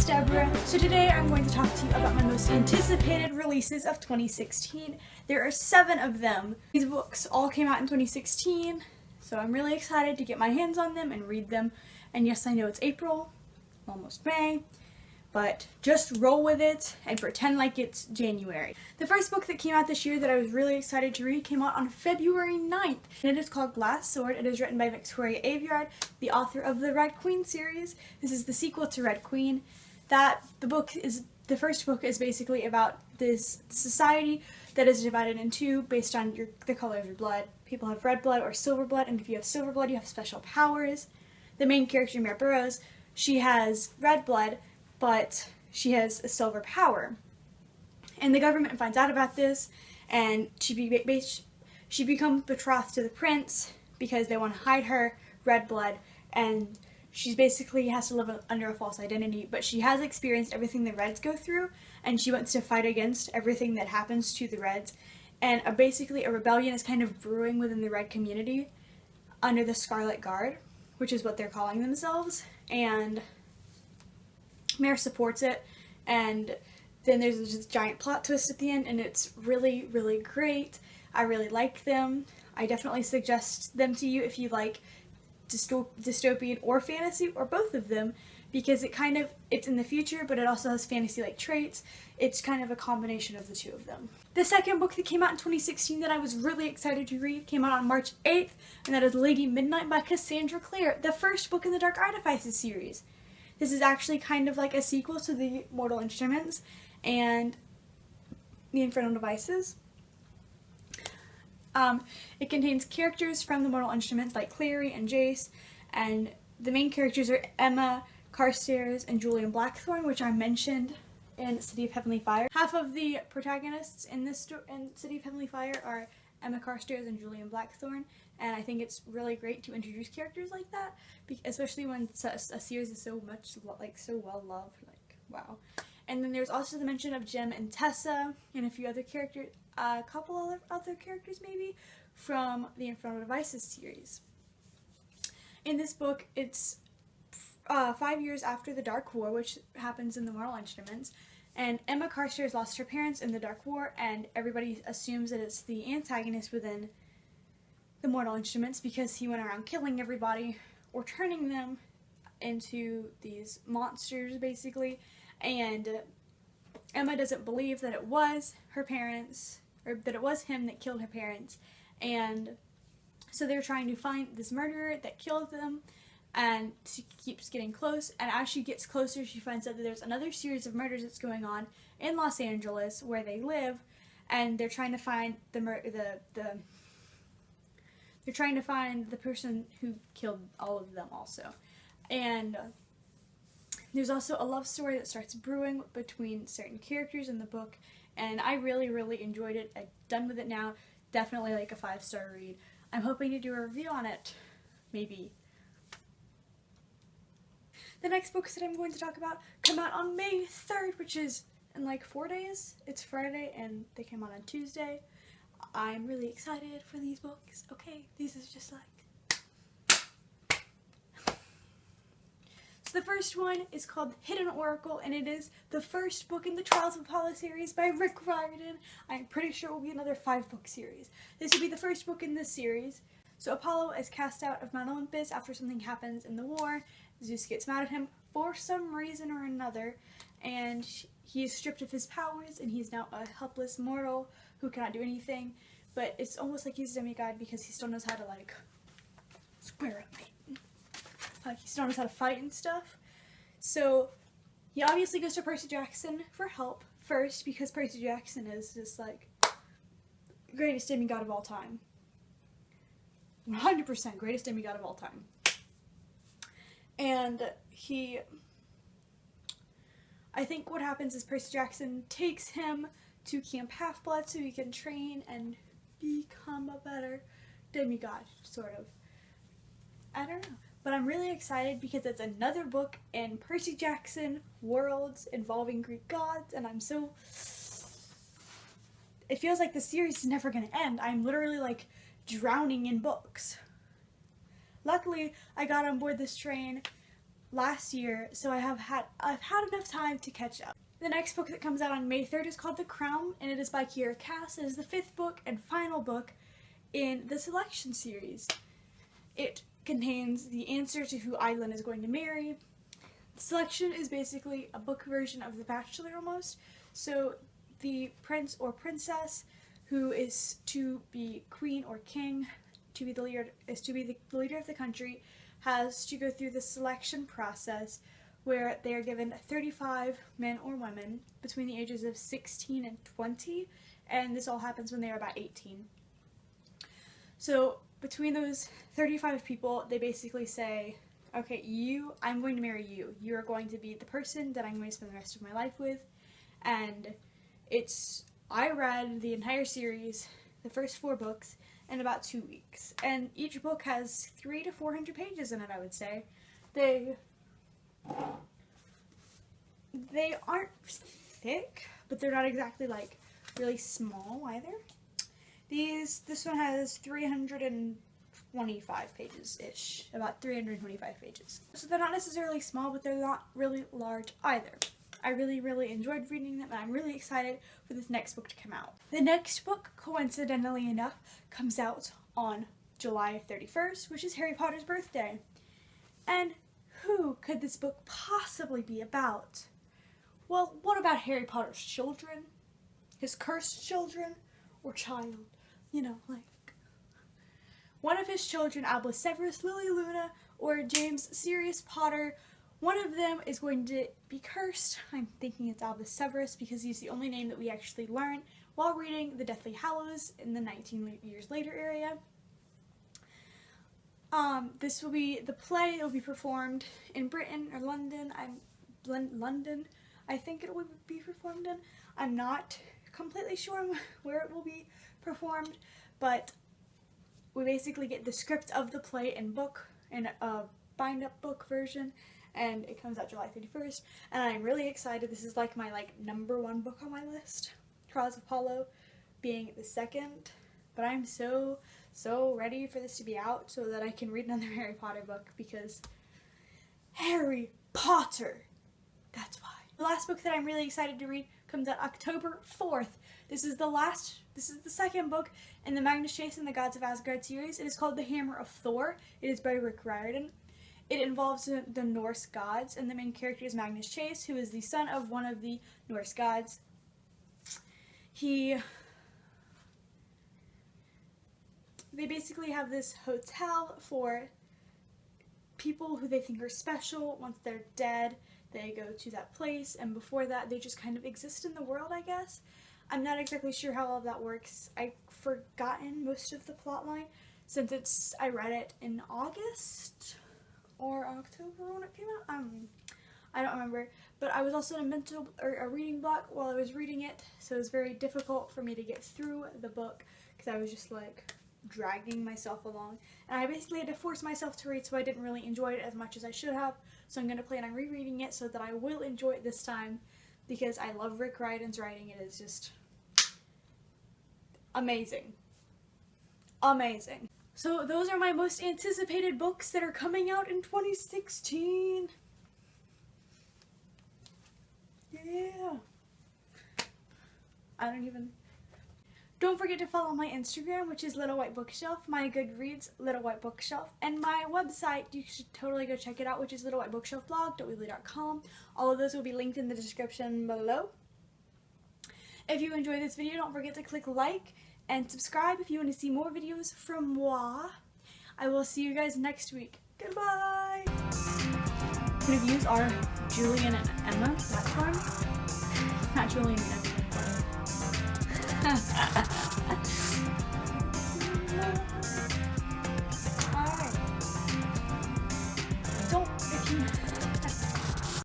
it's Deborah. So today I'm going to talk to you about my most anticipated releases of 2016. There are 7 of them. These books all came out in 2016, so I'm really excited to get my hands on them and read them. And yes, I know it's April, almost May, but just roll with it and pretend like it's January. The first book that came out this year that I was really excited to read came out on February 9th. And it is called Glass Sword. It is written by Victoria Aveyard, the author of the Red Queen series. This is the sequel to Red Queen. The first book is basically about this society that is divided in two based on the color of your blood. People have red blood or silver blood, and if you have silver blood, you have special powers. The main character, Mare Burroughs, she has red blood, but she has a silver power. And the government finds out about this, and she becomes betrothed to the prince because they want to hide her red blood, and she basically has to live under a false identity, but she has experienced everything the Reds go through, and she wants to fight against everything that happens to the Reds. And basically a rebellion is kind of brewing within the Red community under the Scarlet Guard, which is what they're calling themselves, and Mare supports it, and then there's this giant plot twist at the end, and it's really, really great. I really like them. I definitely suggest them to you if you like dystopian or fantasy, or both of them, because it's in the future, but it also has fantasy-like traits. It's kind of a combination of the two of them. The second book that came out in 2016 that I was really excited to read came out on March 8th, and that is Lady Midnight by Cassandra Clare, the first book in the Dark Artifices series. This is actually kind of like a sequel to the Mortal Instruments and the Infernal Devices. It contains characters from the Mortal Instruments like Clary and Jace, and the main characters are Emma Carstairs and Julian Blackthorne, which I mentioned in City of Heavenly Fire. Half of the protagonists in City of Heavenly Fire are Emma Carstairs and Julian Blackthorne, and I think it's really great to introduce characters like that, especially when a series is so well loved. Like, wow. And then there's also the mention of Jem and Tessa and a few other characters, a couple other characters maybe, from the Infernal Devices series. In this book, it's 5 years after the Dark War, which happens in the Mortal Instruments, and Emma Carstairs lost her parents in the Dark War, and everybody assumes that it's the antagonist within the Mortal Instruments because he went around killing everybody or turning them into these monsters, basically. And Emma doesn't believe that it was her parents, or that it was him that killed her parents, and so they're trying to find this murderer that killed them, and she keeps getting close, and as she gets closer she finds out that there's another series of murders that's going on in Los Angeles where they live, and they're trying to find they're trying to find the person who killed all of them also. And there's also a love story that starts brewing between certain characters in the book, and I really, really enjoyed it. I'm done with it now. Definitely like a 5-star read. I'm hoping to do a review on it, maybe. The next books that I'm going to talk about come out on May 3rd, which is in like 4 days. It's Friday, and they came out on Tuesday. I'm really excited for these books. Okay, these is just like... So the first one is called Hidden Oracle, and it is the first book in the Trials of Apollo series by Rick Riordan. I'm pretty sure it will be another 5-book series. This will be the first book in this series. So Apollo is cast out of Mount Olympus after something happens in the war. Zeus gets mad at him for some reason or another, and he is stripped of his powers, and he's now a helpless mortal who cannot do anything. But it's almost like he's a demigod because he still knows how to, like, square up. He still knows how to fight and stuff. So he obviously goes to Percy Jackson for help first, because Percy Jackson is just like greatest demigod of all time. 100% greatest demigod of all time. And I think what happens is Percy Jackson takes him to Camp Half-Blood so he can train and become a better demigod, sort of. I don't know. But I'm really excited because it's another book in Percy Jackson worlds involving Greek gods, and it feels like the series is never going to end. I'm literally like drowning in books. Luckily, I got on board this train last year, so I've had enough time to catch up. The next book that comes out on May 3rd is called The Crown, and it is by Kiera Cass. It is the 5th book and final book in the Selection series. It contains the answer to who Eileen is going to marry. The Selection is basically a book version of The Bachelor almost. So the prince or princess who is to be queen or king, to be the leader of the country, has to go through the selection process where they are given 35 men or women between the ages of 16 and 20, and this all happens when they are about 18. So between those 35 people, they basically say, okay, I'm going to marry you. You are going to be the person that I'm going to spend the rest of my life with. And I read the entire series, the first 4 books, in about 2 weeks. And each book has 300 to 400 pages in it, I would say. They aren't thick, but they're not exactly like really small either. This one has 325 pages-ish, about 325 pages. So they're not necessarily small, but they're not really large either. I really enjoyed reading them, and I'm really excited for this next book to come out. The next book, coincidentally enough, comes out on July 31st, which is Harry Potter's birthday. And who could this book possibly be about? Well, what about Harry Potter's children? His cursed children? Or child? You know, like one of his children, Albus Severus, Lily Luna, or James Sirius Potter. One of them is going to be cursed. I'm thinking it's Albus Severus because he's the only name that we actually learn while reading The Deathly Hallows in the 19 years later area. This will be the play that will be performed in Britain or London. London, I think it will be performed in. I'm not completely sure where it will be performed, but we basically get the script of the play in a bind-up book version, and it comes out July 31st, and I'm really excited. This is like my number 1 book on my list, Trials of Apollo being the second, but I'm so ready for this to be out so that I can read another Harry Potter book, because Harry Potter, that's why. The last book that I'm really excited to read comes out October 4th. This is the second book in the Magnus Chase and the Gods of Asgard series. It is called The Hammer of Thor. It is by Rick Riordan. It involves the Norse gods, and the main character is Magnus Chase, who is the son of one of the Norse gods. They basically have this hotel for people who they think are special. Once they're dead, they go to that place, and before that, they just kind of exist in the world, I guess. I'm not exactly sure how all of that works. I've forgotten most of the plot line since I read it in August or October when it came out. I don't remember, but I was also in a reading block while I was reading it, so it was very difficult for me to get through the book because I was just dragging myself along, and I basically had to force myself to read, so I didn't really enjoy it as much as I should have. So I'm going to plan on rereading it so that I will enjoy it this time, because I love Rick Riordan's writing. It is just amazing. Amazing. So those are my most anticipated books that are coming out in 2016. Yeah. Don't forget to follow my Instagram, which is LittleWhiteBookshelf, my Goodreads, LittleWhiteBookshelf, and my website, you should totally go check it out, which is LittleWhiteBookshelfblog.weebly.com. All of those will be linked in the description below. If you enjoyed this video, don't forget to click like and subscribe if you want to see more videos from moi. I will see you guys next week. Goodbye! The views are Julian and Emma, that time. Not Julian and Emma.